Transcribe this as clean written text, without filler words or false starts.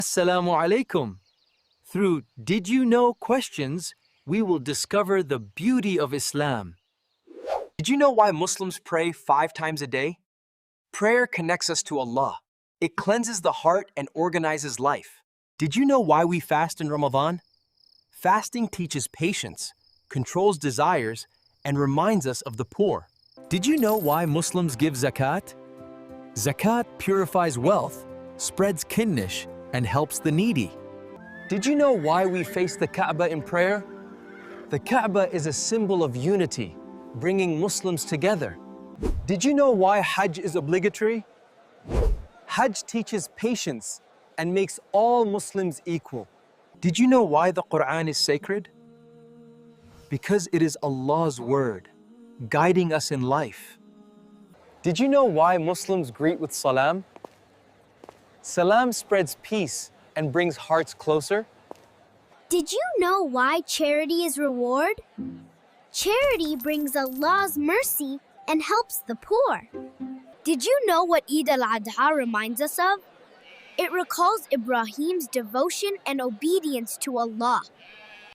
Assalamu alaikum. Through Did You Know questions, we will discover the beauty of Islam. Did you know why Muslims pray 5 times a day? Prayer connects us to Allah. It cleanses the heart and organizes life. Did you know why we fast in Ramadan? Fasting teaches patience, controls desires, and reminds us of the poor. Did you know why Muslims give Zakat? Zakat purifies wealth, spreads kinnish, and helps the needy. Did you know why we face the Kaaba in prayer? The Kaaba is a symbol of unity, bringing Muslims together. Did you know why Hajj is obligatory? Hajj teaches patience and makes all Muslims equal. Did you know why the Quran is sacred? Because it is Allah's word, guiding us in life. Did you know why Muslims greet with salam? Salam spreads peace and brings hearts closer. Did you know why charity is reward? Charity brings Allah's mercy and helps the poor. Did you know what al-Adha reminds us of? It recalls Ibrahim's devotion and obedience to Allah.